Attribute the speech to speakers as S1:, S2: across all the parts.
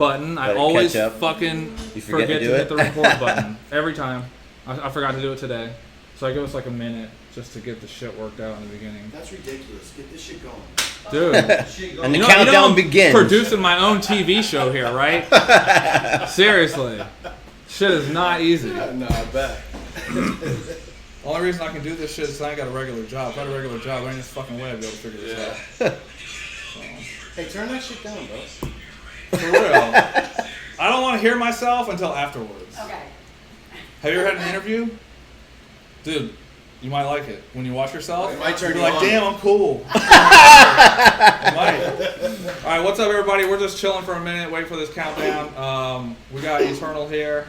S1: button. I always fucking forget to hit the record button every time. I forgot to do it today. So I give us like a minute just to get the shit worked out in the beginning.
S2: That's ridiculous. Get this shit going.
S1: Dude.
S3: And the countdown begins.
S1: Producing my own TV show here, right? Seriously. Shit is not easy.
S2: No, I bet.
S1: The only reason I can do this shit is I ain't got a regular job. If I had a regular job, there ain't this fucking way I'd be able to figure this out. So.
S2: Hey, turn that shit down, bro.
S1: For real. I don't want to hear myself until afterwards.
S4: Okay.
S1: Have you ever had an interview? Dude, you might like it. When you watch yourself,
S2: it might turn
S1: you're like,
S2: on.
S1: damn, I'm cool. It might. All right, what's up, everybody? We're just chilling for a minute, waiting for this countdown. We got Eternal here,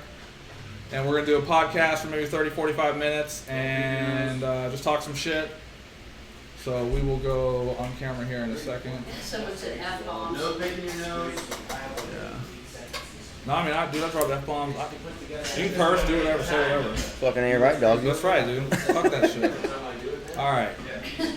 S1: and we're going to do a podcast for maybe 30, 45 minutes and just talk some shit. So we will go on camera here in a second.
S4: Someone said F-bombs.
S2: No pain in your nose.
S1: Yeah. No, I mean, I drop F-bombs. You can curse, do whatever, say whatever.
S3: Fucking ain't right, dog.
S1: That's right, dude. Fuck that shit. All right.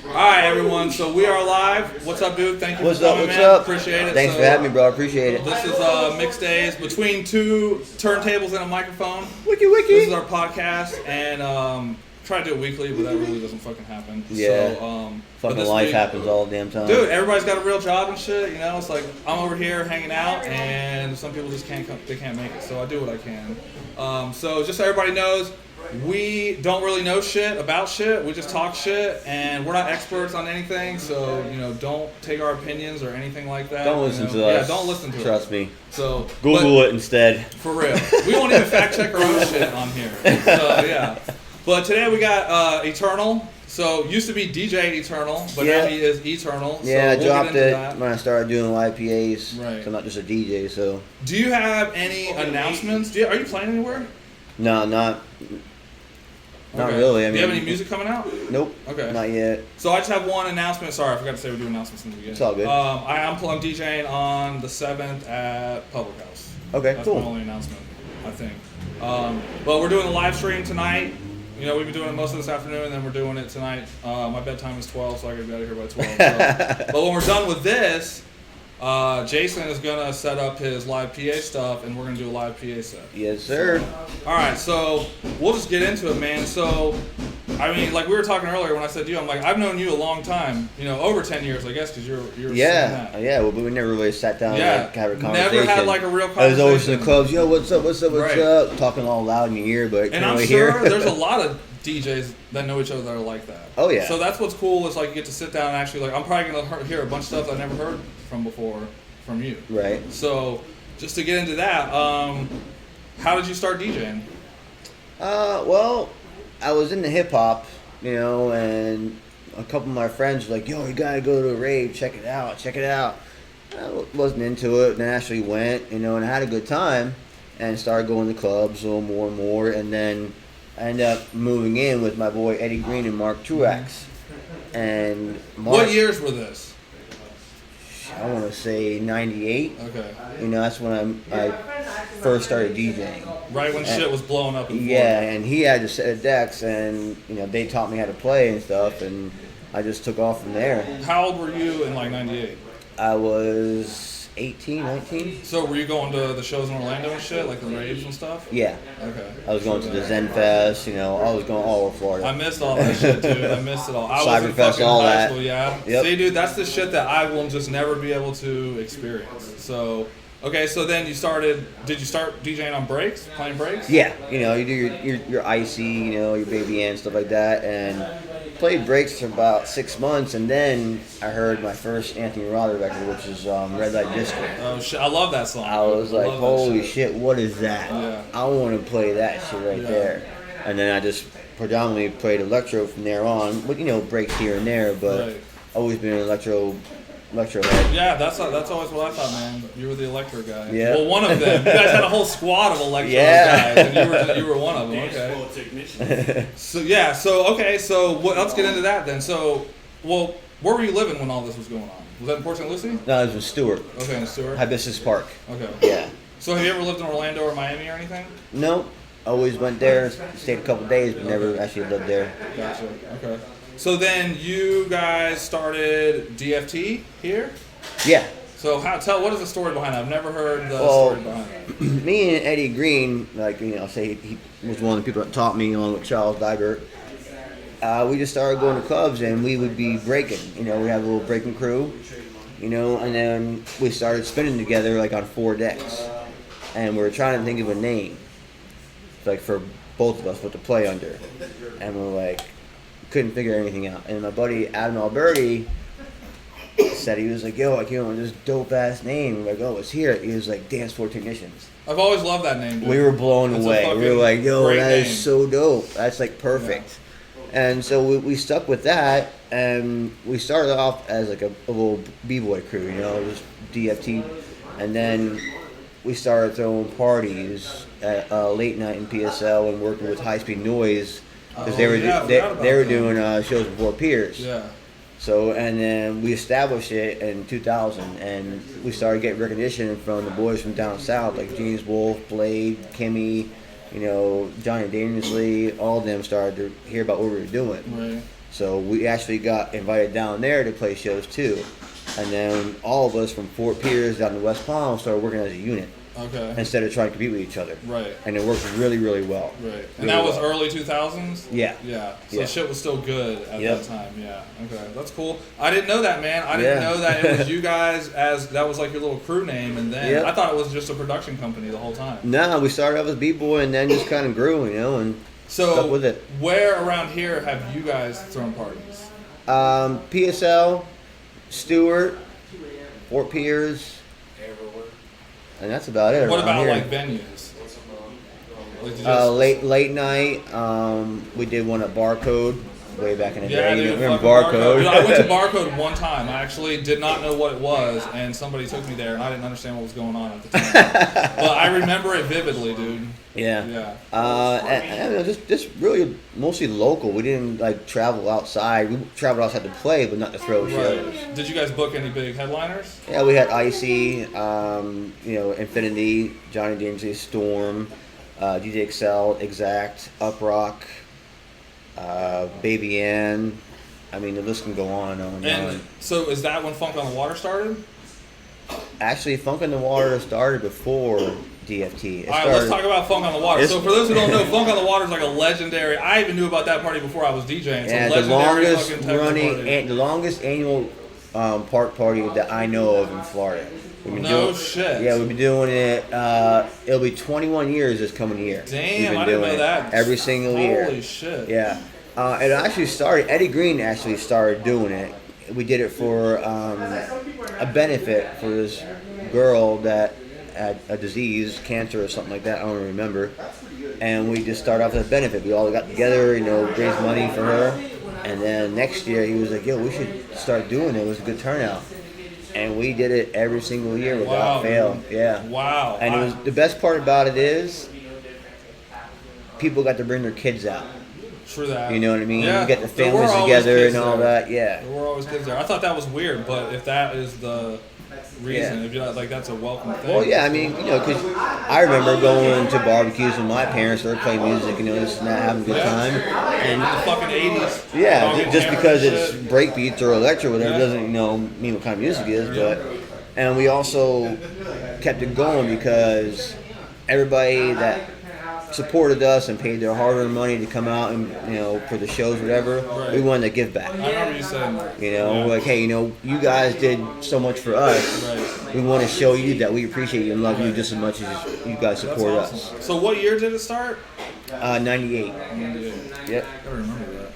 S1: All right, everyone. So we are live. What's up, dude? Thank you for coming, man.
S3: What's up?
S1: Appreciate it.
S3: Thanks for having me, bro. I appreciate it.
S1: This is Mixed Days between two turntables and a microphone.
S3: Wiki.
S1: This is our podcast, and try to do it weekly, but that really doesn't fucking happen.
S3: Yeah.
S1: So,
S3: fucking life happens all the damn time.
S1: Dude, everybody's got a real job and shit, you know? It's like, I'm over here hanging out, and some people just can't come, they can't make it, so I do what I can. So just so everybody knows, we don't really know shit about shit. We just talk shit, and we're not experts on anything, so, you know, don't take our opinions or anything like that.
S3: Don't listen to us.
S1: Yeah, don't listen to us.
S3: Trust me.
S1: So
S3: Google it instead.
S1: For real. We won't even fact check our own shit on here. So, yeah. But today we got Eternal. So used to be DJ Eternal, but now he is Eternal.
S3: Yeah,
S1: so
S3: I dropped it when I started doing live PAs.
S1: Right.
S3: So I'm not just a DJ. So.
S1: Do you have any announcements? Are you playing anywhere?
S3: No, not really. I mean,
S1: do you have any music coming out?
S3: Nope.
S1: Okay.
S3: Not yet.
S1: So I just have one announcement. Sorry, I forgot to say we do announcements in the beginning.
S3: It's all good.
S1: I'm DJing on the 7th at Public House.
S3: Okay,
S1: That's
S3: cool.
S1: my only announcement, I think. But we're doing a live stream tonight. You know, we've been doing it most of this afternoon, and then we're doing it tonight. My bedtime is 12, so I gotta be out of here by 12. So. But when we're done with this, Jason is gonna set up his live PA stuff, and we're gonna do a live PA set.
S3: Yes, sir.
S1: All right, so we'll just get into it, man. So, I mean, like we were talking earlier when I said to you, I'm like, I've known you a long time. You know, over 10 years, I guess, because you're
S3: yeah,
S1: that.
S3: yeah. Well, but we never really sat down and have a conversation.
S1: Never had like a real conversation.
S3: I was always in the clubs. Yo, what's up?
S1: Right.
S3: Talking all loud in your ear, but
S1: and I'm sure there's a lot of DJs that know each other that are like that.
S3: Oh yeah.
S1: So that's what's cool is like you get to sit down and actually like I'm probably gonna hear a bunch of stuff I never heard from before from you.
S3: Right.
S1: So just to get into that, how did you start DJing?
S3: Well, I was into hip hop, you know, and a couple of my friends were like, "Yo, you gotta go to a rave, check it out." I wasn't into it, and I actually went, you know, and I had a good time, and started going to clubs a little more and more, and then I ended up moving in with my boy Eddie Green and Mark Truax. And Mark,
S1: what years were this?
S3: I want to say 98.
S1: Okay.
S3: You know, that's when I first started DJing.
S1: Right when shit was blowing up.
S3: Yeah, and he had a set of decks, and you know they taught me how to play and stuff, and I just took off from there.
S1: How old were you in like '98?
S3: I was 18, 19.
S1: So were you going to the shows in Orlando and shit, like the raves and stuff?
S3: Yeah.
S1: Okay.
S3: I was going to the Zen Fest, you know, I was going all over Florida.
S1: I missed all that shit, dude. I missed it all. I was in
S3: Cyberfest,
S1: fucking
S3: all
S1: high
S3: that.
S1: school, yeah.
S3: Yep.
S1: See, dude, that's the shit that I will just never be able to experience. So, okay, so then you did you start DJing on breaks, playing breaks?
S3: Yeah, you know, you do your Icy, you know, your Baby Ann, stuff like that, and played breaks for about 6 months, and then I heard my first Anthony Rother record, which is Red Light Disco.
S1: Oh shit, I love that song.
S3: I was like, holy shit, what is that?
S1: Yeah.
S3: I want to play that shit right there. And then I just predominantly played electro from there on, with, you know, breaks here and there, but always been an electro head.
S1: Yeah, that's always what I thought, man. You were the electro guy.
S3: Yeah.
S1: Well, one of them. You guys had a whole squad of electro guys, and you were one of them. Okay. So let's get into that then. So, well, where were you living when all this was going on? Was that in Port St. Lucie?
S3: No, it was in Stewart.
S1: Okay, in Stewart.
S3: Hibiscus Park.
S1: Okay.
S3: Yeah.
S1: So have you ever lived in Orlando or Miami or anything?
S3: No, always went there, stayed a couple days, but never actually lived there.
S1: Gotcha. Okay. So then you guys started DFT here?
S3: Yeah.
S1: So what is the story behind that? I've never heard the
S3: Well,
S1: story behind that.
S3: Me and Eddie Green, like, say he was one of the people that taught me along with Charles Dygert. We just started going to clubs and we would be breaking. We had a little breaking crew, and then we started spinning together like on 4 decks. And we were trying to think of a name, like for both of us, what to play under. And we're like, couldn't figure anything out. And my buddy Adam Alberti said, he was like, yo, I came up with this dope ass name. We're like, oh, let's hear it. He was like, Dance Floor Technicians.
S1: I've always loved that name, dude.
S3: We were blown
S1: That's
S3: away. We were like, yo, that
S1: name.
S3: is so dope. That's like perfect. Yeah. And so we stuck with that, and we started off as like a little b-boy crew, just DFT. And then we started throwing parties at late night in PSL and working with High Speed Noise because they were doing shows before Piers.
S1: Yeah.
S3: So, and then we established it in 2000, and we started getting recognition from the boys from down south, like James Wolfe, Blade, Kimmy, Johnny Dangerously. All of them started to hear about what we were doing.
S1: Right.
S3: So we actually got invited down there to play shows too. And then all of us from Fort Pierce down to West Palm started working as a unit.
S1: Okay.
S3: Instead of trying to compete with each other.
S1: Right.
S3: And it worked really, really well.
S1: Right. And
S3: really
S1: that was
S3: well.
S1: early 2000s?
S3: Yeah.
S1: Yeah. So
S3: Yeah.
S1: shit was still good at
S3: Yep.
S1: that time. Yeah. Okay. That's cool. I didn't know that, man. I didn't know that it was you guys that was like your little crew name, and then
S3: Yep.
S1: I thought it was just a production company the whole time.
S3: No, we started off as B-boy and then just kind of grew, and stuck with it.
S1: Where around here have you guys thrown parties?
S3: PSL, Stewart, Fort Pierce, and that's about it.
S1: What
S3: around
S1: about
S3: here.
S1: like venues? Like, you just-
S3: Late night. We did one at Barcode way back in the
S1: Yeah,
S3: day.
S1: dude,
S3: Remember
S1: fucking
S3: Barcode?
S1: Dude, I went to Barcode one time. I actually did not know what it was, and somebody took me there, and I didn't understand what was going on at the time. But I remember it vividly, dude.
S3: Yeah.
S1: Yeah.
S3: And just really mostly local. We didn't like travel outside. We traveled outside to play, but not to throw shows.
S1: Right. Did you guys book any big headliners?
S3: Yeah, we had Icy, Infinity, Johnny Dangerously, Storm, DJ Excel, Exact, Uprock, Baby Ann. I mean, the list can go on and on and
S1: And
S3: on.
S1: so is that when Funk on the Water started?
S3: Actually, Funk in the Water started before DFT.
S1: All right, let's talk about Funk on the Water.
S3: It's-
S1: So for those who don't know, Funk on the Water is like a legendary. I even knew about that party before I was DJing. It's a
S3: Yeah, the
S1: legendary
S3: longest
S1: fucking techno party.
S3: the longest annual park party that I know of in Florida. We've been
S1: No
S3: doing,
S1: shit.
S3: Yeah, we've been doing it. It'll be 21 years this coming year. We've
S1: Damn,
S3: been
S1: I didn't
S3: doing
S1: know
S3: it
S1: that.
S3: every single year.
S1: Holy shit.
S3: Yeah, it actually started. Eddie Green actually started doing it. We did it for a benefit for this girl that had a disease, cancer or something like that. I don't remember. And we just started off as a benefit. We all got together, raised money for her. And then next year he was like, "Yo, we should start doing it." It was a good turnout. And we did it every single year without fail.
S1: Dude.
S3: Yeah.
S1: Wow.
S3: And it was the best part about it is people got to bring their kids out.
S1: True that.
S3: You know what I mean?
S1: Yeah.
S3: You get the
S1: There were
S3: families
S1: always
S3: together
S1: kids
S3: and all
S1: there.
S3: that. Yeah.
S1: There were always kids there. I thought that was weird, but if that is the reason,
S3: Yeah.
S1: if you're like, that's a welcome thing.
S3: Well, yeah, I mean, because I remember going to barbecues with my parents. They were playing music, just not having a good time.
S1: In the fucking 80s.
S3: Yeah,
S1: all getting
S3: just
S1: hammered
S3: because
S1: and
S3: it's
S1: shit.
S3: breakbeats or electro, whatever,
S1: Yeah.
S3: doesn't mean what kind of music it is. But and we also kept it going because everybody that supported us and paid their hard-earned money to come out and for the shows, whatever,
S1: Right.
S3: we wanted to give back.
S1: I remember you saying that.
S3: We're like, hey, you guys did so much for us.
S1: Right.
S3: We want to show you that we appreciate you and love you just as much as you guys
S1: That's
S3: support
S1: awesome.
S3: us.
S1: So what year did it start?
S3: 98. Yep.
S1: I remember that.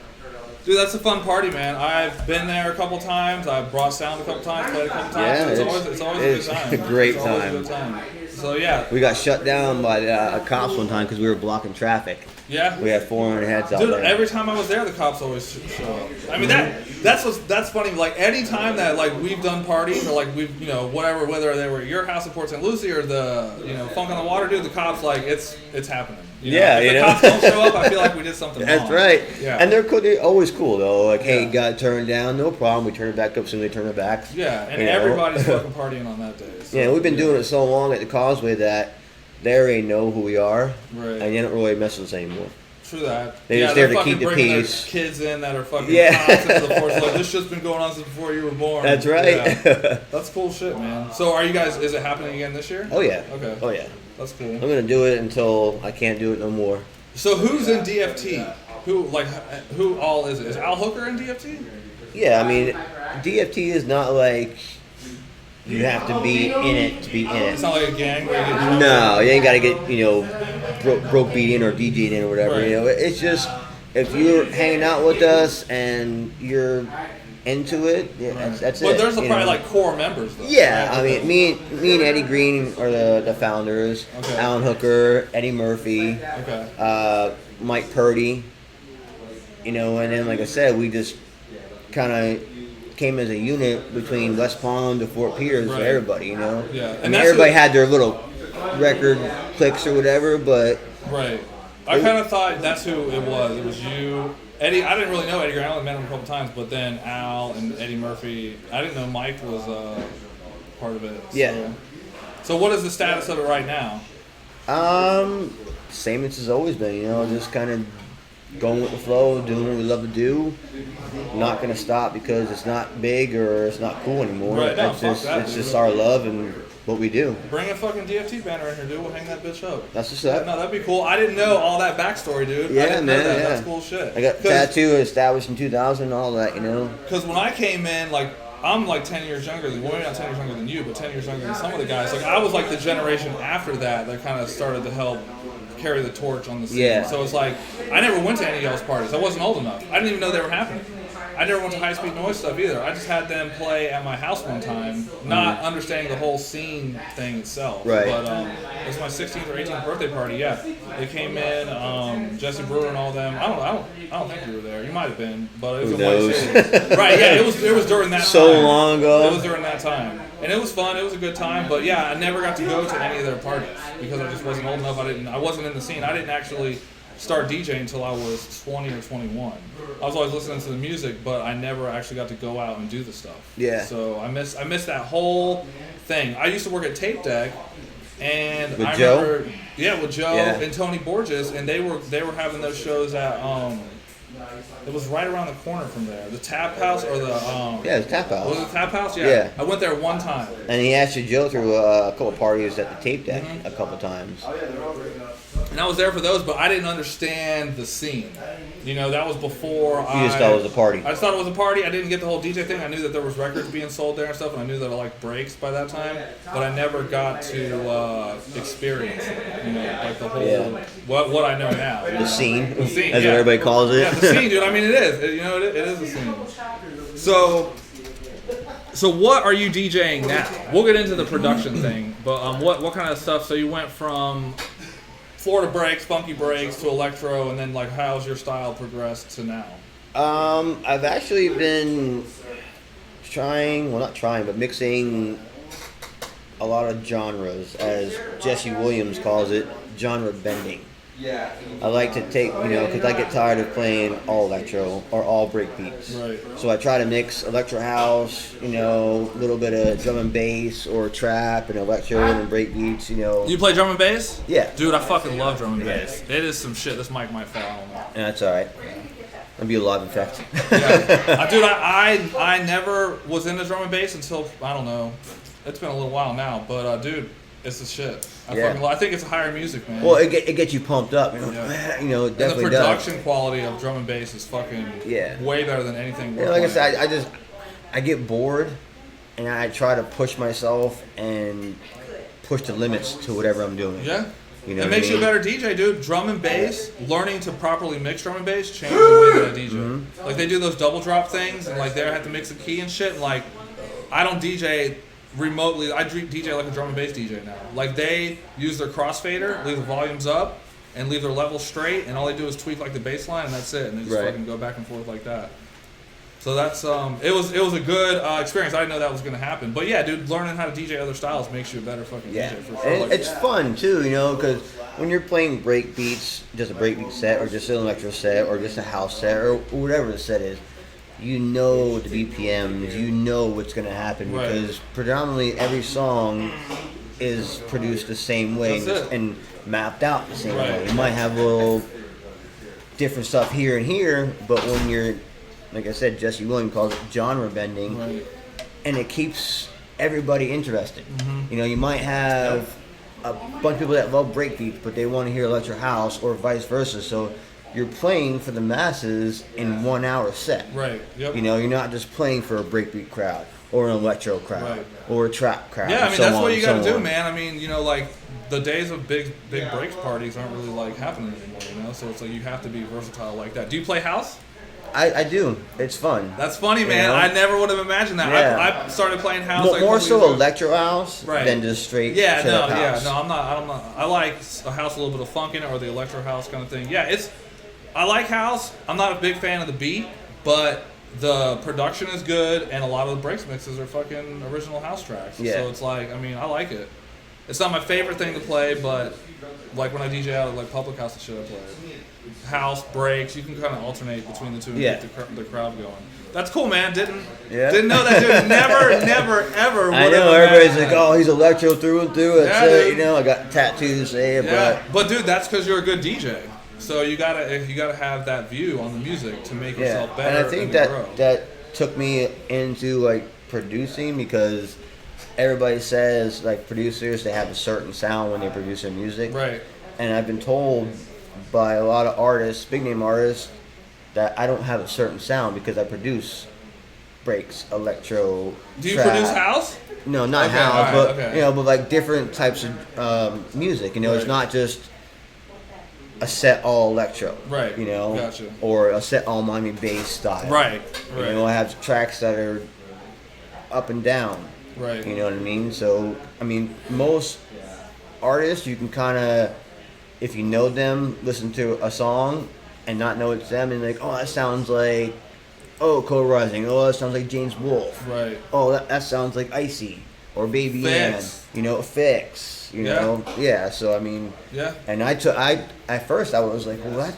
S1: Dude, that's a fun party, man. I've been there a couple times. I've brought sound a couple times, played a couple times.
S3: Yeah,
S1: it's
S3: it's-
S1: always a
S3: it's
S1: good time.
S3: a great
S1: It's always a
S3: time.
S1: good time. So yeah,
S3: We got shut down by the cops one time because we were blocking traffic.
S1: yeah.
S3: We had 400 heads out
S1: Dude,
S3: there.
S1: every time I was there, the cops always show up. I mean, that's funny. Like any time that like we've done parties or like we've whatever, whether they were at your house in Port St. Lucie or the Funk on the Water, dude, the cops like it's happening.
S3: Yeah,
S1: if the cops don't show up, I feel like we did something wrong.
S3: That's right.
S1: Yeah.
S3: And they're cool. They're always cool though. Like, hey,
S1: Yeah.
S3: got turned down, no problem. We turn it back up soon. They turn it back.
S1: Yeah, and
S3: You know?
S1: everybody's fucking partying on that day. So,
S3: Yeah, we've been doing it so long at the Causeway that they already know who we are,
S1: Right.
S3: and they don't really mess with us anymore.
S1: True that.
S3: They're just
S1: they're
S3: there to
S1: fucking
S3: keep the
S1: bringing their
S3: peace.
S1: kids in that are fucking
S3: Yeah.
S1: constant to the force. Like, this shit's been going on since before you were born.
S3: That's right.
S1: Yeah. That's cool shit, man. So are you guys, is it happening again this year?
S3: Oh yeah.
S1: Okay.
S3: Oh yeah.
S1: That's cool.
S3: I'm gonna do it until I can't do it no more.
S1: So who's in DFT? Who all is it? Is Al Hooker in DFT?
S3: Yeah, I mean, DFT is not like you have to be in it to be in
S1: It's
S3: it.
S1: not like a gang where you get drunk.
S3: No, you ain't gotta get broke beat in or DJ'd in or whatever.
S1: Right.
S3: It's just if you're hanging out with us and you're into it, yeah, that's
S1: But
S3: it.
S1: there's
S3: you
S1: probably
S3: know?
S1: like core members though.
S3: Yeah,
S1: right?
S3: I mean, me and Eddie Green are the founders.
S1: Okay.
S3: Alan Hooker, Eddie Murphy,
S1: Okay.
S3: Mike Purdy. And then like I said, we just kind of came as a unit between West Palm to Fort Pierce for
S1: Right.
S3: everybody.
S1: Yeah.
S3: I
S1: And
S3: mean,
S1: that's
S3: everybody
S1: who-
S3: had their little record clicks or whatever, but
S1: Right. I kind of thought that's who it was. It was you. Eddie, I didn't really know Eddie Green. I only met him a couple times, but then Al and Eddie Murphy. I didn't know Mike was part of it.
S3: Yeah.
S1: So what is the status of it right now?
S3: same as it's always been. Just kind of going with the flow, doing what we love to do. Not gonna stop because it's not big or it's not cool anymore.
S1: Right, no,
S3: it's
S1: fuck
S3: just
S1: that,
S3: it's
S1: dude.
S3: just our love and what we do.
S1: Bring a fucking DFT banner in here, dude. We'll hang that bitch up.
S3: That's just that.
S1: No, that'd be cool. I didn't know all that backstory, dude.
S3: Yeah,
S1: I didn't know
S3: man,
S1: that.
S3: yeah.
S1: That's cool shit.
S3: I got tattoo established in 2000, all that.
S1: Because when I came in, like, I'm like 10 years younger than, well, maybe not 10 years younger than you, but 10 years younger than some of the guys. Like, I was like the generation after that kind of started to help carry the torch on the scene.
S3: Yeah.
S1: So it's like, I never went to any of y'all's parties. I wasn't old enough. I didn't even know they were happening. I never went to High Speed Noise stuff either. I just had them play at my house one time, not understanding the whole scene thing itself.
S3: Right.
S1: But it was my 16th or 18th birthday party. Yeah, they came in. Jesse Brewer and all them. I don't think you were there. You might have been, but it was
S3: Who
S1: in White
S3: knows?
S1: City. Right? Yeah, it was during that
S3: So
S1: time.
S3: long ago.
S1: It was during that time, and it was fun. It was a good time. But yeah, I never got to go to any of their parties because I just wasn't old enough. I wasn't in the scene. I didn't actually start DJing until I was 20 or 21. I was always listening to the music, but I never actually got to go out and do the stuff.
S3: Yeah.
S1: So I missed that whole thing. I used to work at Tape Deck, and
S3: With
S1: I
S3: Joe?
S1: remember, yeah, with Joe
S3: Yeah.
S1: and Tony Borges, and they were having those shows at it was right around the corner from there, the Tap House or the
S3: Yeah, it's Tap
S1: was
S3: House.
S1: it the Tap House?
S3: Yeah.
S1: I went there one time.
S3: And he actually Joe through a couple parties at the Tape Deck a couple times.
S1: And I was there for those, but I didn't understand the scene. That was before
S3: You just thought it was a party.
S1: I just thought it was a party. I didn't get the whole DJ thing. I knew that there was records being sold there and stuff, and I knew that I liked breaks by that time. But I never got to experience it. Like the whole
S3: Yeah.
S1: what I know now.
S3: The scene,
S1: The scene,
S3: as
S1: yeah.
S3: everybody calls it.
S1: Yeah, the scene, dude. I mean, it is. It is a scene. So what are you DJing now? We'll get into the production thing, but what kind of stuff? So you went from Florida breaks, funky breaks to electro, and then like how's your style progressed to now?
S3: I've actually been mixing a lot of genres, as Jesse Williams calls it, genre bending. I like to take, because I get tired of playing all electro or all break beats.
S1: Right.
S3: So I try to mix electro house, a little bit of drum and bass or trap and electro and break beats,
S1: You play drum and bass?
S3: Yeah.
S1: Dude, I fucking love drum and bass. It is some shit. This mic might fall. I don't know.
S3: And that's all right. That'll be a live effect.
S1: Yeah. Dude, I never was into drum and bass until, I don't know, it's been a little while now, but dude, it's the shit. I think it's higher music, man.
S3: Well, it gets you pumped up. It
S1: And
S3: definitely
S1: the
S3: does.
S1: production quality of drum and bass is fucking way better than anything we're
S3: Like I
S1: playing.
S3: said, I get bored, and I try to push myself and push the limits to whatever I'm doing.
S1: Yeah.
S3: You know
S1: It
S3: what
S1: makes
S3: I
S1: you a
S3: mean?
S1: better DJ, dude. Drum and bass, learning to properly mix drum and bass changes the way that I DJ.
S3: Mm-hmm.
S1: Like, they do those double drop things, and like they have to mix the key and shit. And like, I don't DJ remotely. I DJ like a drum and bass DJ now. Like, they use their crossfader, leave the volumes up, and leave their levels straight, and all they do is tweak like the bass line, and that's it. And they just
S3: Right.
S1: fucking go back and forth like that. So that's it was a good experience. I didn't know that was gonna happen, but yeah, dude, learning how to DJ other styles makes you a better fucking
S3: Yeah,
S1: DJ for sure.
S3: and
S1: Like,
S3: it's fun too, because when you're playing break beats, just a break beat set, or just an electro set, or just a house set, or whatever the set is, you know the BPMs, you know what's going to happen,
S1: Right.
S3: because predominantly every song is produced the same way
S1: That's it.
S3: and mapped out the same
S1: Right.
S3: way. You might have little different stuff here and here, but when you're, like I said, Jesse Williams calls it genre bending,
S1: Right.
S3: and it keeps everybody interested.
S1: Mhm.
S3: You know, you might have a bunch of people that love breakbeat, but they want to hear electro house or vice versa. So you're playing for the masses in 1 hour set.
S1: Right. Yep.
S3: You know, you're not just playing for a breakbeat crowd or an electro crowd
S1: Right.
S3: or a trap crowd.
S1: Yeah, I
S3: and
S1: mean
S3: so
S1: that's
S3: on
S1: what you
S3: and
S1: got to
S3: so
S1: do,
S3: on.
S1: man. I mean, you know, like the days of big breaks parties aren't really like happening anymore. You know, so it's like you have to be versatile like that. Do you play house?
S3: I do. It's fun.
S1: That's funny, man.
S3: You know?
S1: I never would have imagined that.
S3: Yeah.
S1: I started playing house
S3: More,
S1: like
S3: more
S1: a couple
S3: so
S1: years ago.
S3: electro house
S1: Right.
S3: than just straight.
S1: Yeah,
S3: straight
S1: no,
S3: up
S1: yeah,
S3: house.
S1: no. I'm not. I like a house with a little bit of funk in it, or the electro house kind of thing. Yeah, I like house. I'm not a big fan of the beat, but the production is good, and a lot of the breaks mixes are fucking original house tracks.
S3: Yeah.
S1: So it's like, I mean, I like it. It's not my favorite thing to play, but like when I DJ out at like public house and shit, I play it. House breaks, you can kind of alternate between the two and
S3: Yeah.
S1: get the crowd going. That's cool, man. Didn't know that dude. Never, ever.
S3: I
S1: would've
S3: know everybody's
S1: imagined
S3: like,
S1: that.
S3: oh, he's electro through and through. That's
S1: Yeah,
S3: it.
S1: dude.
S3: You know, I got tattoos to say it,
S1: Yeah, but dude, that's because you're a good DJ. So you gotta have that view on the music to make
S3: yeah.
S1: yourself better.
S3: And I think
S1: to grow.
S3: that took me into like producing because everybody says like producers they have a certain sound when they produce their music.
S1: Right.
S3: And I've been told by a lot of artists, big name artists, that I don't have a certain sound because I produce breaks, electro.
S1: Do you
S3: trap.
S1: produce house?
S3: No, not
S1: Okay,
S3: house,
S1: alright,
S3: but
S1: okay.
S3: you know, but like different types of music. You know, it's
S1: Right.
S3: not just a set all electro.
S1: Right,
S3: You know,
S1: gotcha.
S3: or a set all Miami bass style.
S1: Right.
S3: You
S1: Right.
S3: know, I have tracks that are up and down.
S1: Right.
S3: You know what I mean? So, I mean, most artists, you can kind of, if you know them, listen to a song and not know it's them and like, oh, that sounds like, oh, Cold Rising. Oh, that sounds like James Wolfe.
S1: Right.
S3: Oh, that sounds like Icy or Baby Ann.
S1: Fix.
S3: You know, Fix. You
S1: Yeah.
S3: know? Yeah, so, I mean,
S1: Yeah.
S3: and at first I was like, well,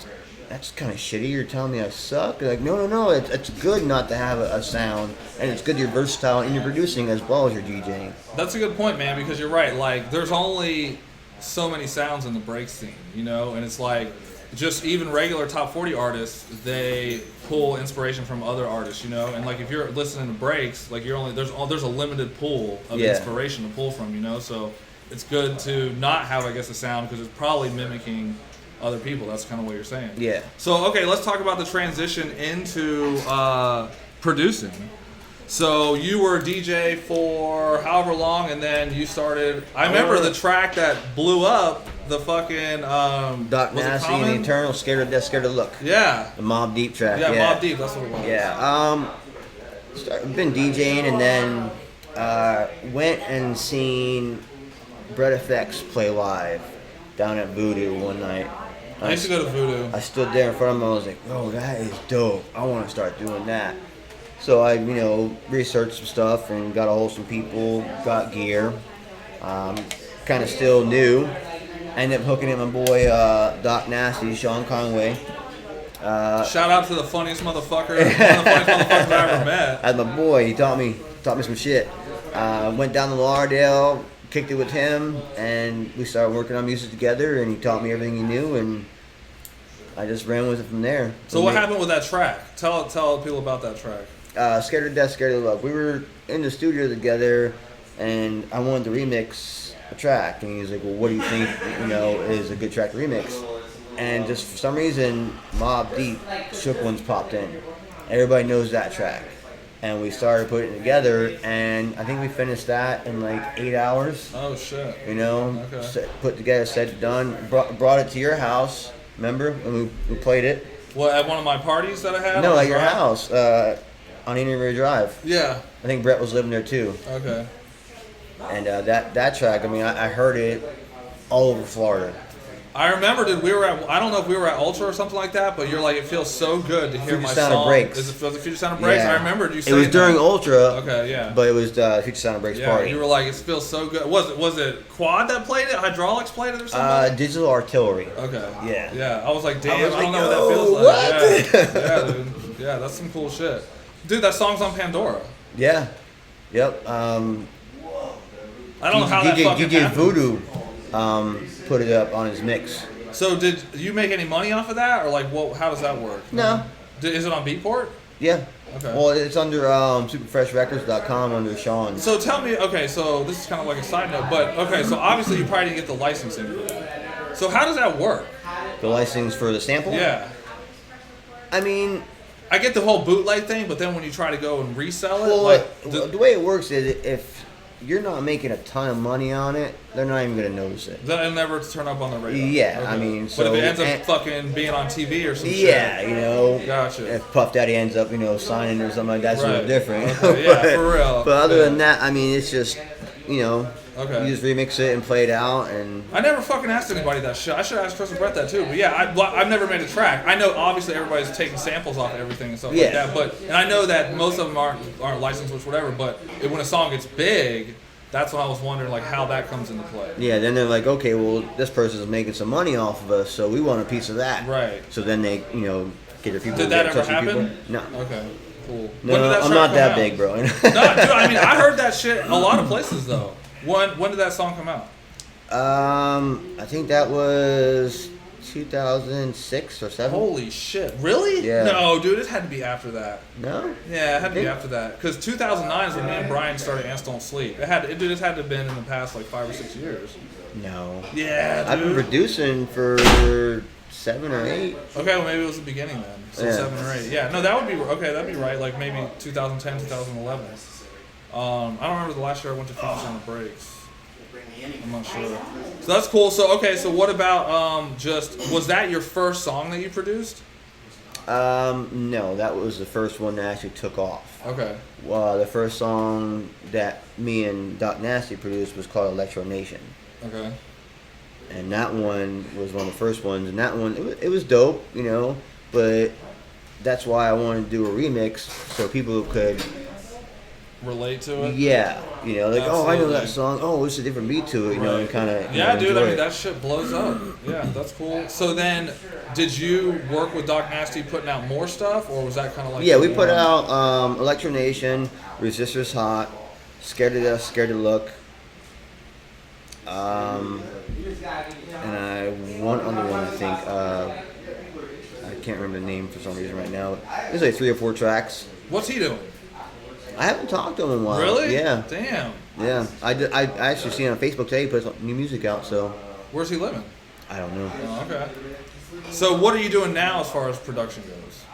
S3: that's kind of shitty. You're telling me I suck? They're like, no. It's good not to have a sound, and it's good you're versatile and you're producing as well as you're DJing.
S1: That's a good point, man, because you're right. Like, there's only so many sounds in the break scene, you know? And it's like, just even regular top 40 artists, they pull inspiration from other artists, you know? And like, if you're listening to breaks, like, there's a limited pool of
S3: Yeah.
S1: inspiration to pull from, you know? So it's good to not have, I guess, a sound because it's probably mimicking other people. That's kind of what you're saying.
S3: Yeah.
S1: So, okay, let's talk about the transition into producing. So you were a DJ for however long, and then you started. I remember the track that blew up. The fucking
S3: Doc
S1: was it
S3: Nasty
S1: Common?
S3: and the Eternal, Scared of Death, Scared of Look.
S1: Yeah,
S3: The Mob Deep track.
S1: yeah,
S3: Yeah,
S1: Mobb Deep. That's what it was.
S3: Yeah. Been DJing and then went and seen Brett Effects play live down at Voodoo one night.
S1: I used to go to Voodoo.
S3: I stood there in front of him. I was like, "Oh, that is dope. I want to start doing that." So I, researched some stuff and got a hold of some people, got gear. Kind of still new. Ended up hooking in my boy Doc Nasty, Sean Conway.
S1: Shout out to the funniest motherfucker, one of the funniest motherfuckers I ever met.
S3: As my boy, he taught me some shit. Went down to Lauderdale, kicked it with him, and we started working on music together. And he taught me everything he knew, and I just ran with it from there.
S1: So what happened with that track? Tell people about that track.
S3: Scared of Death, Scared of Love. We were in the studio together, and I wanted to remix a track. And he was like, "Well, what do you think? Is a good track to remix?" And just for some reason, Mobb Deep, Shook Ones popped in. Everybody knows that track, and we started putting it together. And I think we finished that in like 8 hours.
S1: Oh shit.
S3: Okay. Put together, said it done. Brought it to your house. Remember when we played it?
S1: What, at one of my parties that I had?
S3: No,
S1: on
S3: at
S1: the
S3: your
S1: drive?
S3: house on Indian River Drive.
S1: Yeah.
S3: I think Brett was living there too.
S1: Okay.
S3: And that track, I heard it all over Florida.
S1: I remember, dude, I don't know if we were at Ultra or something like that, but you're like, it feels so good to hear
S3: Future
S1: my
S3: Sound of
S1: song.
S3: Breaks.
S1: Is it feels like Future Sound of Breaks?
S3: Yeah.
S1: I remembered you
S3: It
S1: saying
S3: was during
S1: that.
S3: Ultra.
S1: Okay, yeah.
S3: But it was Future Sound of Breaks
S1: Yeah,
S3: party.
S1: you were like, it feels so good. Was it Quad that played it? Hydraulics played it or something?
S3: Digital Artillery.
S1: Okay.
S3: Yeah.
S1: Yeah, I was like, damn, I,
S3: was
S1: don't
S3: like,
S1: know what that
S3: yo,
S1: feels like.
S3: what?
S1: Yeah, dude. Yeah, that's some cool shit. Dude, that song's on Pandora.
S3: Yeah. Yep.
S1: I don't know how that
S3: DJ
S1: fucking happened.
S3: Voodoo put it up on his mix.
S1: So did you make any money off of that, or like what? How does that work?
S3: No.
S1: Is it on Beatport?
S3: Yeah.
S1: Okay.
S3: Well, it's under superfreshrecords.com under Sean.
S1: So tell me, okay, so this is kind of like a side note, but okay, so obviously you probably didn't get the licensing for that. So how does that work?
S3: The license for the sample?
S1: Yeah.
S3: I mean,
S1: I get the whole bootleg thing, but then when you try to go and resell it,
S3: well,
S1: like,
S3: the way it works is if you're not making a ton of money on it, they're not even going to notice it.
S1: then it'll never turn up on the radio.
S3: Yeah,
S1: Okay.
S3: I mean,
S1: But
S3: so...
S1: if it ends up fucking being on TV or some shit.
S3: Yeah, you know.
S1: Gotcha.
S3: If Puff Daddy ends up, signing or something like that, it's a
S1: Right.
S3: little different.
S1: Okay, yeah, for real.
S3: But other
S1: Yeah.
S3: than that, I mean, it's just,
S1: Okay.
S3: you just remix it and play it out, and...
S1: I never fucking asked anybody that shit. I should ask Chris and Brett that too. But yeah, I've never made a track. I know obviously everybody's taking samples off everything and stuff like
S3: Yeah.
S1: that. And I know that most of them aren't licensed, which whatever. But when a song gets big, that's when I was wondering like how that comes into play.
S3: Yeah, then they're like, okay, well, this person's making some money off of us, so we want a piece of that.
S1: Right.
S3: So then they, get their people...
S1: Did that
S3: get in
S1: ever
S3: touch with
S1: happen?
S3: people. No.
S1: Okay. Cool.
S3: No,
S1: When did that
S3: I'm
S1: track
S3: not
S1: come
S3: that
S1: out?
S3: big, bro.
S1: No, dude. I mean, I heard that shit a lot of places though. When did that song come out?
S3: I think that was 2006 or 7.
S1: Holy shit! Really?
S3: Yeah.
S1: No, dude, it had to be after that.
S3: No?
S1: Yeah, it had to be after that. Because 2009 is when me and Brian started Ants Don't Sleep. It just had to have been in the past like 5 or 6 years.
S3: No.
S1: Yeah, dude.
S3: I've been producing for 7 or 8.
S1: Okay, well maybe it was the beginning then. So
S3: Yeah.
S1: 7 or 8. Yeah, no, that would be okay. That'd be right. Like maybe 2010, 2011. I don't remember the last year I went to Phoenix on the breaks. I'm not sure. So that's cool. So okay, so what about was that your first song that you produced?
S3: No, that was the first one that actually took off.
S1: Okay.
S3: The first song that me and Doc Nasty produced was called Electro Nation.
S1: Okay.
S3: And that one was one of the first ones. And that one, it was dope, but that's why I wanted to do a remix so people could...
S1: Relate to it?
S3: Yeah. Like, oh, I know
S1: Absolutely.
S3: that song. Oh, it's a different beat to it, and kind of...
S1: Yeah, dude, I
S3: enjoy
S1: mean,
S3: it.
S1: that shit blows up. Yeah, that's cool. So then, did you work with Doc Nasty putting out more stuff, or was that kind of like...
S3: Yeah, we put out Electro Nation, Resistors Hot, Scared to Death, Scared to Look, and one other one, I think. I can't remember the name for some reason right now. There's like 3 or 4 tracks.
S1: What's he doing?
S3: I haven't talked to him in a while.
S1: Really?
S3: Yeah.
S1: Damn.
S3: Yeah. I actually seen on Facebook today he put some new music out, so
S1: Where's he living?
S3: I don't know.
S1: Oh, okay. So what are you doing now as far as production goes?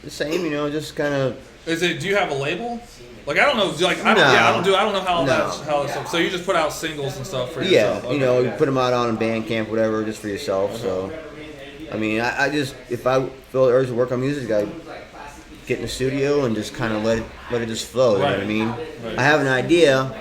S3: The same, just kind of...
S1: Do you have a label? Like I don't know, like
S3: No.
S1: I don't know how
S3: No.
S1: that's. So you just put out singles and stuff for
S3: Yeah,
S1: yourself.
S3: you put them out on Bandcamp, whatever, just for yourself. So, I mean, I just, if I feel the urge to work on music, I get in the studio and just kind of let it just flow. You know what I mean?
S1: Right.
S3: I have an idea,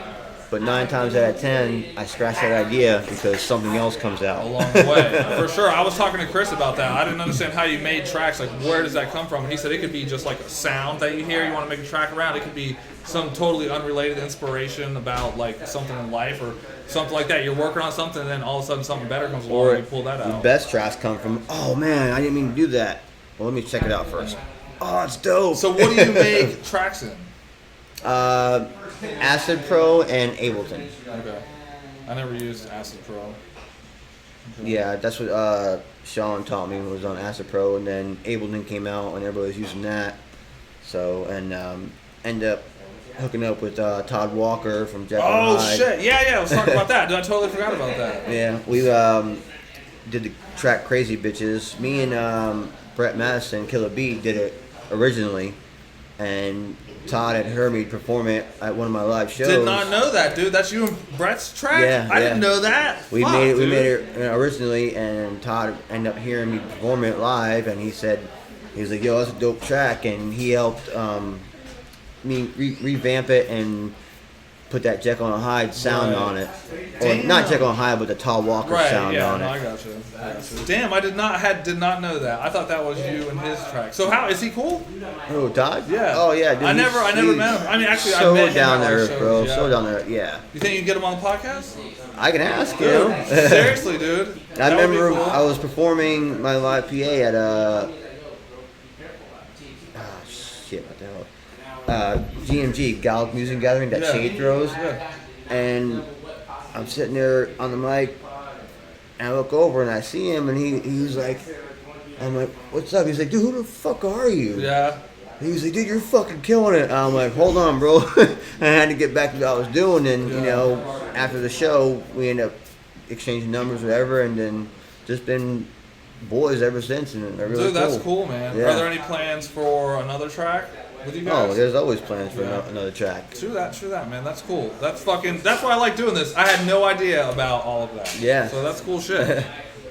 S3: but 9 times out of 10, I scratch that idea because something else comes out.
S1: Along the way, for sure. I was talking to Chris about that. I didn't understand how you made tracks. Like, where does that come from? And he said it could be just like a sound that you hear. You want to make a track around. It could be some totally unrelated inspiration about like something in life or something like that. You're working on something, and then all of a sudden something better comes along, and you pull that
S3: The
S1: out.
S3: best tracks come from, oh man, I didn't mean to do that. Well, let me check it out first. Oh, it's dope.
S1: So, what do you make tracks in?
S3: Acid Pro and Ableton.
S1: Okay, I never used Acid Pro. Okay.
S3: Yeah, that's what Sean taught me was on Acid Pro, and then Ableton came out, and everybody was using that. So, and ended up hooking up with Todd Walker from Jekyll and
S1: Oh
S3: Hyde.
S1: shit! Yeah. Let's talk about that. Dude, I totally forgot about that.
S3: Yeah, we did the track Crazy Bitches. Me and Brett Madison, Killer B, did it originally, and Todd had heard me perform it at one of my live shows.
S1: Did not know that, dude. That's you and Brett's track.
S3: Yeah,
S1: I didn't
S3: yeah.
S1: know that.
S3: We
S1: Fuck,
S3: made it. We
S1: dude.
S3: made it originally, and Todd ended up hearing me perform it live, and he was like, "Yo, that's a dope track," and he helped me revamp it and put that Jekyll and Hyde sound
S1: Right.
S3: on it, or
S1: Damn.
S3: not Jekyll and Hyde, but the Todd Walker
S1: Right,
S3: sound
S1: yeah,
S3: on
S1: no,
S3: it.
S1: I got you. Damn, I did not know that. I thought that was you and his track. So how is he cool?
S3: Oh, Todd?
S1: Yeah.
S3: Oh yeah, dude.
S1: I never
S3: he's
S1: met him. I mean, actually,
S3: so
S1: I met him
S3: down
S1: at our
S3: there,
S1: shows,
S3: bro.
S1: yeah.
S3: So down there. Yeah.
S1: You think you can get him on the podcast?
S3: I can ask you.
S1: Dude, seriously, dude.
S3: I
S1: That would be
S3: remember
S1: cool.
S3: I was performing my live PA at shit, what the hell? GMG, Gallup Music Gathering, that
S1: Yeah.
S3: Shade throws.
S1: Yeah.
S3: And I'm sitting there on the mic, And I look over and I see him, and he was like, I'm like, what's up? He's like, dude, who the fuck are you?
S1: Yeah.
S3: He was like, dude, you're fucking killing it. I'm like, hold on, bro. I had to get back to what I was doing, and you know, after the show, we ended up exchanging numbers, whatever, and then just been boys ever since. And they're really
S1: Dude, that's cool, man.
S3: Yeah.
S1: Are there any plans for another track with you guys?
S3: Oh, there's always plans for another track.
S1: True that, man. That's cool. That's why I like doing this. I had no idea about all of that.
S3: Yeah.
S1: So that's cool shit.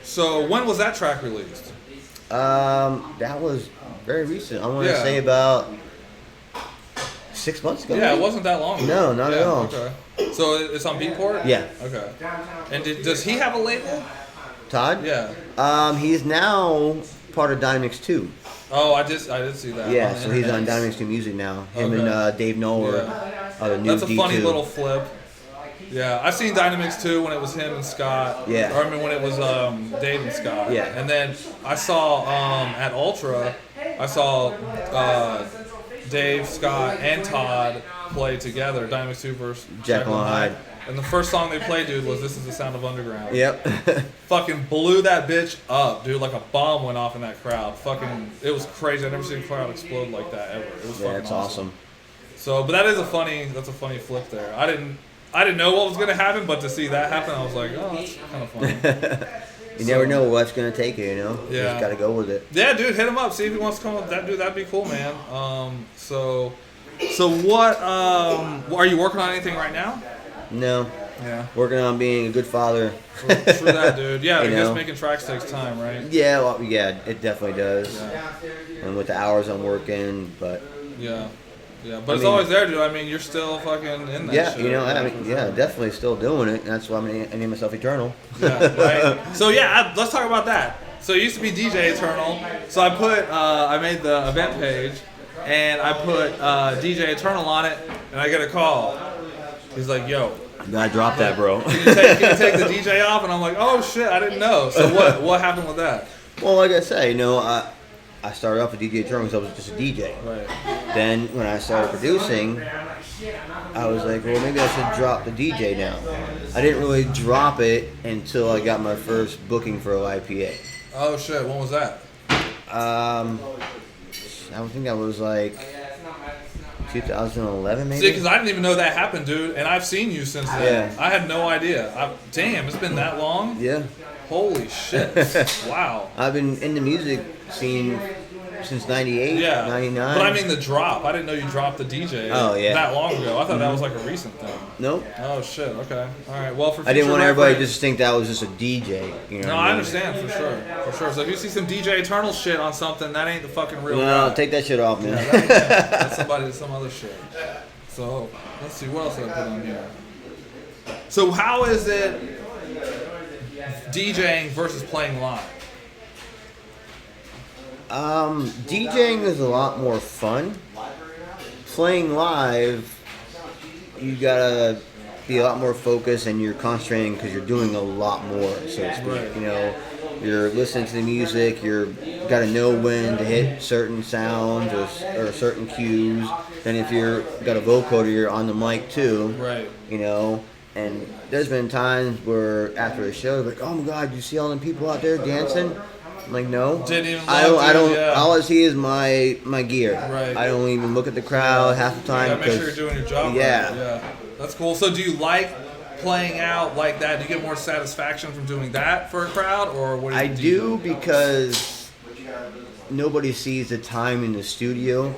S1: So when was that track released?
S3: That was very recent. I want to say about 6 months ago.
S1: Yeah,
S3: maybe?
S1: it wasn't that long ago.
S3: No, not at all.
S1: Okay. So it's on Beatport?
S3: Yeah.
S1: Okay. And does he have a label?
S3: Todd?
S1: Yeah.
S3: He's now part of Dynamics 2.
S1: Oh, I did see that.
S3: Yeah,
S1: on the
S3: so he's on
S1: internet.
S3: Dynamics 2 Music now. Him
S1: Okay.
S3: and Dave Knoll are the new
S1: That's a
S3: D2.
S1: funny little flip. Yeah, I've seen Dynamics 2 when it was him and Scott.
S3: Yeah.
S1: Or I mean when it was Dave and Scott.
S3: Yeah.
S1: And then I saw at Ultra, I saw Dave, Scott, and Todd play together. Dynamics 2 versus
S3: Jekyll and Hyde.
S1: And the first song they played, dude, was "This Is the Sound of Underground."
S3: Yep.
S1: Fucking blew that bitch up, dude. Like a bomb went off in that crowd. Fucking, it was crazy. I've never seen a crowd explode like that ever. It was
S3: Yeah,
S1: fucking
S3: it's awesome.
S1: So, but that's a funny flip there. I didn't know what was gonna happen, but to see that happen, I was like, oh, that's kind of funny.
S3: You never know what's going to take you, you know? You
S1: Yeah.
S3: just got to go with it.
S1: Yeah, dude, hit him up. See if he wants to come up. That dude, that'd be cool, man. So what? Are you working on anything right now?
S3: No.
S1: Yeah.
S3: Working on being a good father.
S1: True that, dude. Yeah, I
S3: You
S1: guess
S3: know?
S1: making tracks takes time, right?
S3: Yeah, well, yeah, it definitely does.
S1: Yeah.
S3: And with the hours I'm working, but
S1: Yeah. Yeah, but
S3: I
S1: it's
S3: mean-
S1: always there, dude. I mean, you're still fucking in that
S3: yeah,
S1: shit.
S3: you know, I
S1: for
S3: mean,
S1: sure.
S3: yeah, definitely still doing it. That's why I name myself Eternal.
S1: Yeah, right. So yeah, let's talk about that. So it used to be DJ Eternal. So I made the event page, and I put DJ Eternal on it, and I get a call. He's like, "Yo,
S3: You gotta drop that, bro.
S1: can you take the DJ off?" And I'm like, "Oh shit, I didn't know." So what happened with that?
S3: Well, like I say, you know, I started off with DJ Eternal because I was just a DJ.
S1: Right.
S3: Then when I started producing, I was like, well, maybe I should drop the DJ now. I didn't really drop it until I got my first booking for OIPA.
S1: Oh shit, when was that?
S3: I think that was like 2011, maybe.
S1: See, because I didn't even know that happened, dude, and I've seen you since then.
S3: Yeah.
S1: I had no idea. Damn, it's been that long?
S3: Yeah.
S1: Holy shit. Wow.
S3: I've been in the music scene since 98,
S1: Yeah.
S3: 99.
S1: But I mean the drop. I didn't know you dropped the DJ
S3: Oh, yeah.
S1: that long ago. I thought that was like a recent thing.
S3: Nope.
S1: Oh shit, okay. Alright, well for
S3: I didn't
S1: future
S3: want everybody to
S1: reference-
S3: just think that was just a DJ. You know
S1: No,
S3: what
S1: I
S3: mean?
S1: understand for sure. For sure. So if you see some DJ Eternal shit on something, that ain't the fucking real
S3: No,
S1: guy.
S3: take that shit off, man.
S1: Yeah, that ain't him. That's somebody some other shit. So let's see, what else did I put on here? So how is it DJing versus playing live?
S3: DJing is a lot more fun. Playing live, you gotta be a lot more focused and you're concentrating because you're doing a lot more, so to speak.
S1: Right.
S3: You know, you're listening to the music, you gotta know when to hit certain sounds or certain cues. Then if you're got a vocoder, you're on the mic too.
S1: Right.
S3: You know, and there's been times where after a show, like, oh my God, you see all them people out there dancing? I'm like, no.
S1: Didn't even
S3: I don't.
S1: look,
S3: I don't.
S1: dude, yeah.
S3: All I see is my gear.
S1: Right.
S3: I don't even look at the crowd half the time.
S1: Yeah, make sure you're
S3: 'cause-
S1: doing your job
S3: Yeah.
S1: right. Yeah. That's cool. So do you like playing out like that? Do you get more satisfaction from doing that for a crowd, or what do you
S3: I do because nobody sees the time in the studio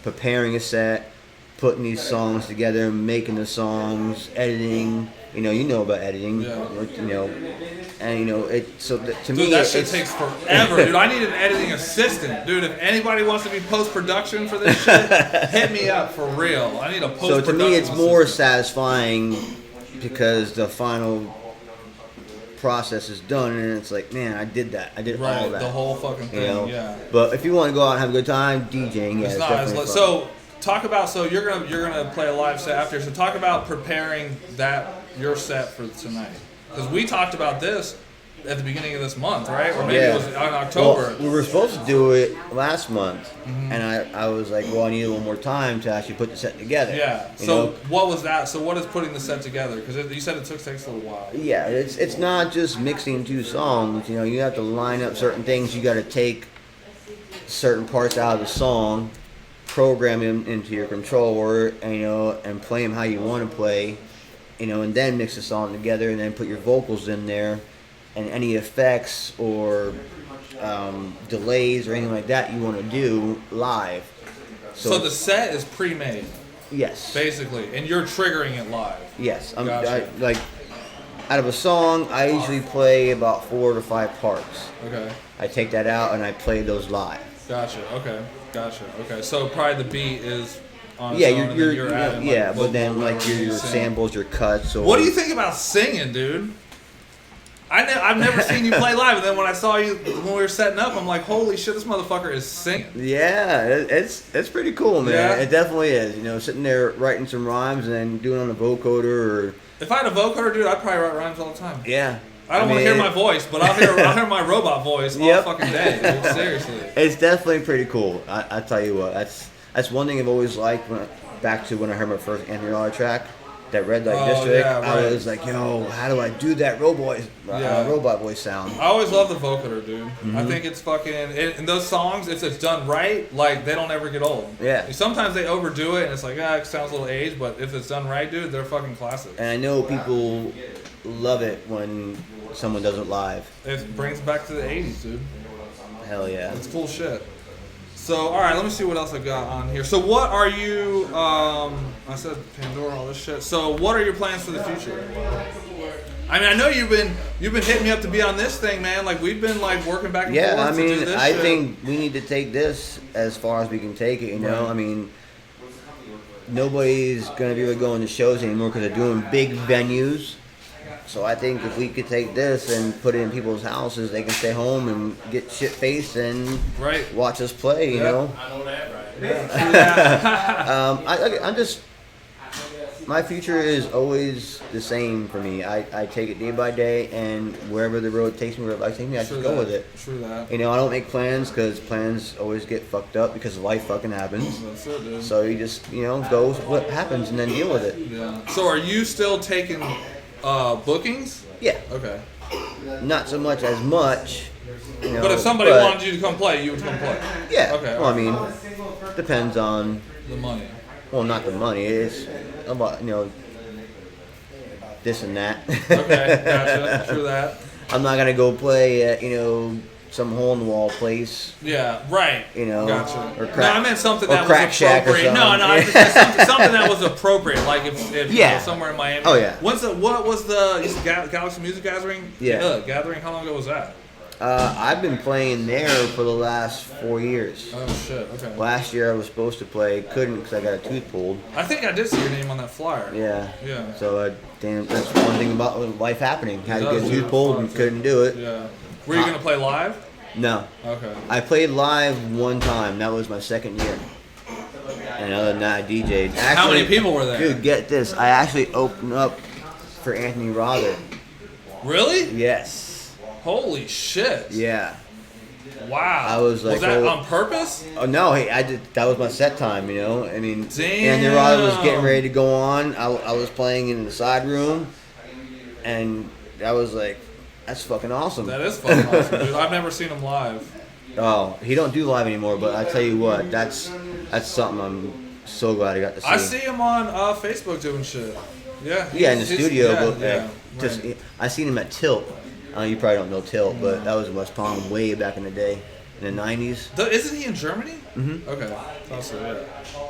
S3: preparing a set, putting these songs together, making the songs, editing. You know about editing.
S1: Yeah.
S3: You know, and you know it. So to
S1: Dude,
S3: me,
S1: that shit
S3: it's
S1: takes forever, dude. I need an editing assistant, dude. If anybody wants to be post production for this shit, hit me up for real. I need a post
S3: So
S1: production.
S3: to me, it's more satisfying because the final process is done, and it's like, man, I did that. I did all
S1: right.
S3: that.
S1: The whole fucking thing.
S3: You know.
S1: Yeah.
S3: But if you want to go out and have a good time, DJing, yeah,
S1: It's
S3: it's
S1: not as
S3: definitely fun.
S1: so. Talk about you're gonna play a live set after. So talk about preparing your set for tonight, because we talked about this at the beginning of this month, right? Or maybe it was in October.
S3: Well, we were supposed to do it last month, and I was like, well, I need a little more time to actually put the set together.
S1: Yeah.
S3: You
S1: So
S3: know?
S1: what was that? So what is putting the set together? Because you said it takes a little while.
S3: Yeah, it's not just mixing two songs. You know, you have to line up certain things. You got to take certain parts out of the song, program them into your controller, and and play them how you want to play, and then mix the song together, and then put your vocals in there, and any effects or delays or anything like that you want to do live.
S1: So the set is pre-made,
S3: yes,
S1: basically, and you're triggering it live.
S3: yes.
S1: Gotcha.
S3: Like out of a song, I usually play about 4 to 5 parts.
S1: Okay.
S3: I take that out and I play those live.
S1: Gotcha. Okay. So probably the beat is on.
S3: Yeah,
S1: its own, and then you're adding,
S3: yeah,
S1: like,
S3: but then
S1: vocal
S3: like
S1: or
S3: your
S1: sing.
S3: samples, your cuts. Or,
S1: What do you think about singing, dude? I've never seen you play live, and then when I saw you when we were setting up, I'm like, holy shit, this motherfucker is singing.
S3: Yeah, it's pretty cool, man.
S1: Yeah.
S3: It definitely is. Sitting there writing some rhymes and then doing it on the vocoder or
S1: If I had a vocoder, dude, I'd probably write rhymes all the time.
S3: yeah.
S1: I don't want to hear my voice, but I'll hear my robot voice all
S3: Yep.
S1: fucking day, dude. Seriously.
S3: It's definitely pretty cool. I tell you what, that's one thing I've always liked. Back to when I heard my first Anthony Raleigh track, that Red Light District.
S1: Yeah, right.
S3: I was like, yo, how do I do that robot voice sound?
S1: I always love the vocoder, dude.
S3: Mm-hmm.
S1: I think it's fucking... And those songs, if it's done right, like, they don't ever get old.
S3: Yeah.
S1: Sometimes they overdo it, and it's like, it sounds a little aged, but if it's done right, dude, they're fucking classics.
S3: And I know people love it when someone does it live.
S1: It brings back to the 80s, dude.
S3: Hell yeah.
S1: It's cool shit. So, all right, let me see what else I got on here. So, what are you? I said Pandora, all this shit. So, what are your plans for the future? I mean, I know you've been hitting me up to be on this thing, man. Like we've been like working back and
S3: Yeah,
S1: forth
S3: I
S1: to do
S3: mean,
S1: this
S3: I
S1: shit.
S3: think we need to take this as far as we can take it. You know,
S1: Right.
S3: I mean, nobody's gonna be able to go into shows anymore because they're doing big venues. So I think if we could take this and put it in people's houses, they can stay home and get shit faced and
S1: Right.
S3: watch us play. You
S1: Yeah.
S3: know,
S2: I know that, right?
S3: I'm just. My future is always the same for me. I take it day by day, and wherever the road takes me, wherever life takes me, I just go with it.
S1: True that.
S3: You know, I don't make plans because plans always get fucked up because life fucking happens.
S1: That's it, dude.
S3: So you just, go with what happens and then deal with it.
S1: Yeah. So are you still taking bookings?
S3: Yeah,
S1: Okay.
S3: not so much as much.
S1: But if somebody wanted you to come play, you would come play.
S3: Yeah.
S1: Okay,
S3: Well, I mean, depends on,
S1: The money.
S3: well, not the money. It's about, this and that.
S1: Okay, gotcha. True that.
S3: I'm not going to go play at, some hole-in-the-wall place.
S1: Yeah, right.
S3: Gotcha. Or
S1: No,
S3: crack,
S1: I meant something
S3: or
S1: that
S3: crack
S1: was
S3: shack or
S1: appropriate. No,
S3: something.
S1: I just meant something that was appropriate. Like if
S3: Yeah.
S1: somewhere in Miami.
S3: Oh, yeah.
S1: What was the Galaxy Music Gathering?
S3: Yeah.
S1: Gathering. How long ago was that?
S3: I've been playing there for the last 4 years.
S1: Oh shit. Okay.
S3: Last year I was supposed to play, couldn't because I got a tooth pulled.
S1: I think I did see your name on that flyer.
S3: Yeah.
S1: Yeah.
S3: So damn, that's one thing about life happening. Had to
S1: does,
S3: get a tooth
S1: yeah.
S3: pulled and couldn't do it.
S1: Yeah. Were you gonna play live?
S3: No.
S1: Okay.
S3: I played live one time. That was my second year. And other than that, I DJ'd. Actually,
S1: How many people were there?
S3: Dude, get this. I actually opened up for Anthony Raleigh.
S1: Really?
S3: Yes.
S1: Holy shit.
S3: Yeah.
S1: Wow.
S3: I was like,
S1: Was that
S3: oh.
S1: on purpose?
S3: Oh no, hey, that was my set time, I mean,
S1: Damn.
S3: Anthony Raleigh was getting ready to go on. I was playing in the side room, and I was like, that's fucking awesome.
S1: That is fucking awesome, dude. I've never seen him live.
S3: Oh, he don't do live anymore, but I tell you what, that's something I'm so glad I got to see.
S1: I see him on Facebook doing shit. Yeah.
S3: Yeah, in the
S1: he's-
S3: studio,
S1: yeah,
S3: but
S1: yeah,
S3: just
S1: right.
S3: I seen him at Tilt. You probably don't know Tilt, but that was in West Palm way back in the day, in the '90s.
S1: Isn't he in Germany?
S3: Mm-hmm.
S1: Okay. Also, yeah.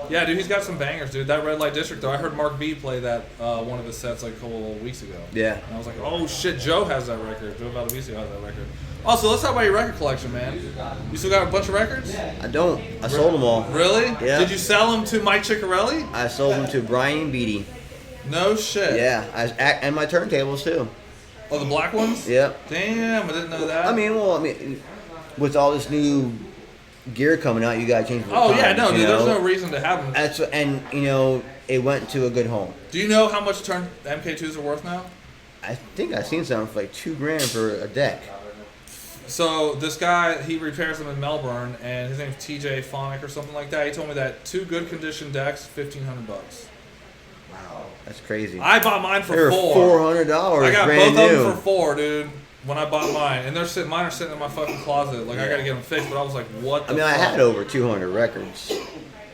S1: Yeah, dude, he's got some bangers, dude. That Red Light District, though. I heard Mark B play that one of his sets like a couple of weeks ago.
S3: Yeah.
S1: And I was like, oh shit, Joe has that record. Joe Valdivieso has that record. Also, let's talk about your record collection, man. You still got a bunch of records?
S3: I don't. I sold them all.
S1: Really?
S3: Yeah.
S1: Did you sell them to Mike Ciccarelli?
S3: I sold them to Brian Beatty.
S1: No shit.
S3: Yeah, and my turntables too.
S1: Oh, the black ones?
S3: Yep.
S1: Damn, I didn't know that.
S3: I mean, with all this new gear coming out, you gotta change. With the
S1: oh yeah,
S3: times,
S1: no,
S3: you
S1: dude. There's
S3: know?
S1: no reason to have them.
S3: That's it went to a good home.
S1: Do you know how much the MK2s are worth now?
S3: I think I seen something for like $2,000 for a deck.
S1: So this guy, he repairs them in Melbourne, and his name's TJ Phonic or something like that. He told me that 2 good condition decks, $1,500.
S3: Wow, that's crazy.
S1: I bought mine for
S3: They were
S1: $400.
S3: $400.
S1: I got
S3: brand
S1: both
S3: new.
S1: of them for $4, dude. When I bought mine, and mine are sitting in my fucking closet. Like I gotta get them fixed, but I was like, what?
S3: I had over 200 records,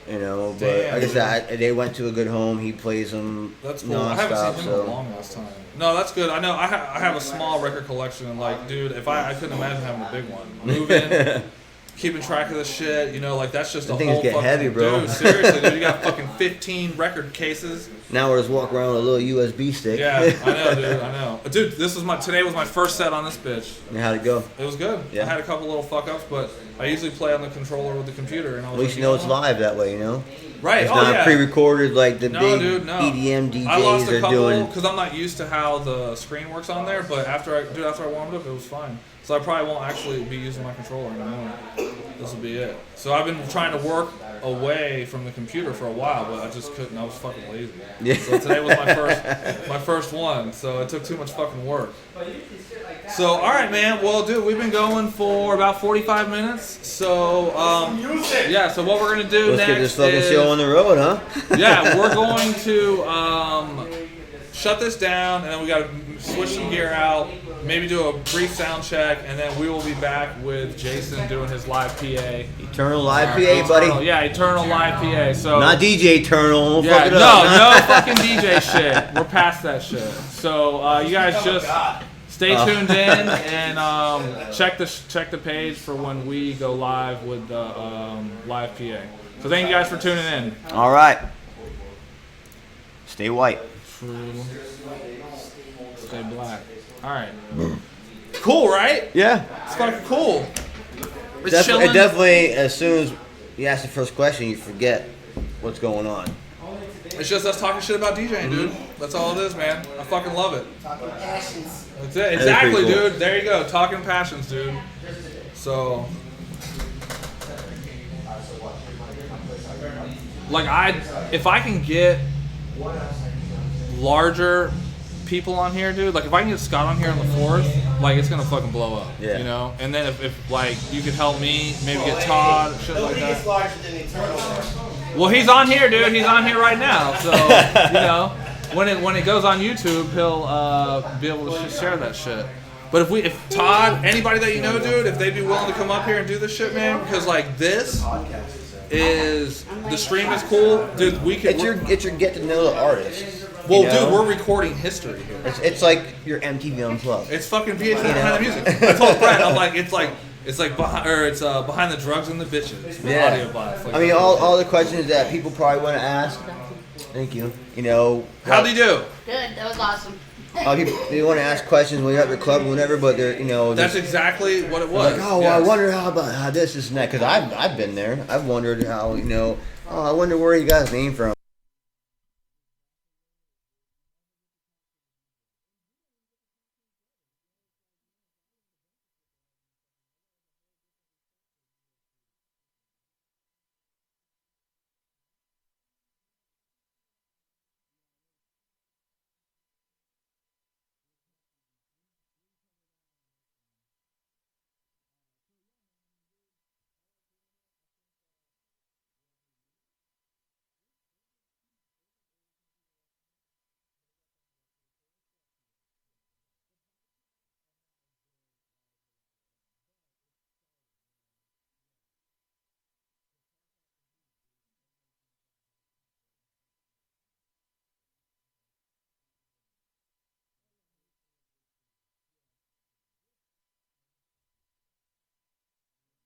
S3: but
S1: Damn,
S3: like I said, they went to a good home. He plays them
S1: That's cool.
S3: nonstop.
S1: I haven't seen him in a
S3: So
S1: long ass time. No, that's good. I know. I have a small record collection, and like, dude, if I couldn't imagine having a big one. Moving, keeping track of this shit, like that's just
S3: The
S1: a
S3: things
S1: whole
S3: get
S1: fucking
S3: heavy, bro.
S1: Dude, seriously, dude, you got fucking 15 record cases.
S3: now we're just walking around with a little USB stick.
S1: Yeah, I know, dude. I know, dude. Today was my first set on this bitch.
S3: And how'd it go?
S1: It was good.
S3: Yeah.
S1: I had a couple little fuck ups, but I usually play on the controller with the computer, and I was
S3: At least
S1: like,
S3: you know it's
S1: what?
S3: live that way,
S1: Right.
S3: It's
S1: Oh
S3: not
S1: yeah.
S3: pre-recorded like the
S1: No,
S3: big
S1: dude, no.
S3: EDM
S1: I lost
S3: DJs
S1: a
S3: are
S1: couple
S3: doing.
S1: because I'm not used to how the screen works on there. But after I warmed up, it was fine. So I probably won't actually be using my controller anymore. This will be it. So I've been trying to work away from the computer for a while, but I just couldn't. I was fucking lazy.
S3: Yeah.
S1: So today was my first one. So it took too much fucking work. So all right, man. Well, dude, we've been going for about 45 minutes. So yeah. So what we're gonna do
S3: Let's
S1: next
S3: get this fucking
S1: is
S3: show on the road, huh?
S1: yeah, we're going to shut this down, and then we got to switch some gear out, maybe do a brief sound check, and then we will be back with Jason doing his live PA.
S3: Eternal live PA, buddy.
S1: Yeah, Eternal live PA. So
S3: Not DJ Eternal. Don't
S1: yeah,
S3: fuck it up.
S1: no fucking DJ shit. We're past that shit. So you guys just stay tuned in and check the page for when we go live with the live PA. So thank you guys for tuning in.
S3: All right. Stay white.
S1: True. Stay black. All right. Cool, right?
S3: Yeah.
S1: It's fucking cool. It's
S3: It
S1: chilling.
S3: definitely, as soon as you ask the first question, you forget what's going on.
S1: It's just us talking shit about DJing, dude. That's all it is, man. I fucking love it. That's it. Exactly,
S3: pretty cool.
S1: dude. There you go. Talking passions, dude. So, like, if I can get larger people on here, dude. Like, if I can get Scott on here on the 4th, like, it's gonna fucking blow up.
S3: Yeah.
S1: And then if like you could help me, maybe get Todd, shit like that.
S2: larger than Eternal.
S1: Well, he's on here, dude. He's on here right now. So when it goes on YouTube, he'll be able to share that shit. But if Todd, anybody that you know, dude, if they'd be willing to come up here and do this shit, man, because like this is the stream is cool, dude. We can.
S3: It's your get to know the artist.
S1: Well,
S3: you know?
S1: dude, we're recording history here.
S3: It's like your MTV Unplugged.
S1: It's fucking VH1 behind the music. I told Brad, I'm like, it's behind the drugs and the bitches.
S3: Yeah.
S1: Audio bias. Like,
S3: I mean, all the questions that people probably want to ask. Thank you.
S1: How'd he do?
S4: Good, that was awesome.
S3: People they want to ask questions when you're at the club or whatever, but they're
S1: That's exactly what it was.
S3: like, oh, well, I wonder how this and that, because I've been there. I've wondered how I wonder where you got his name from.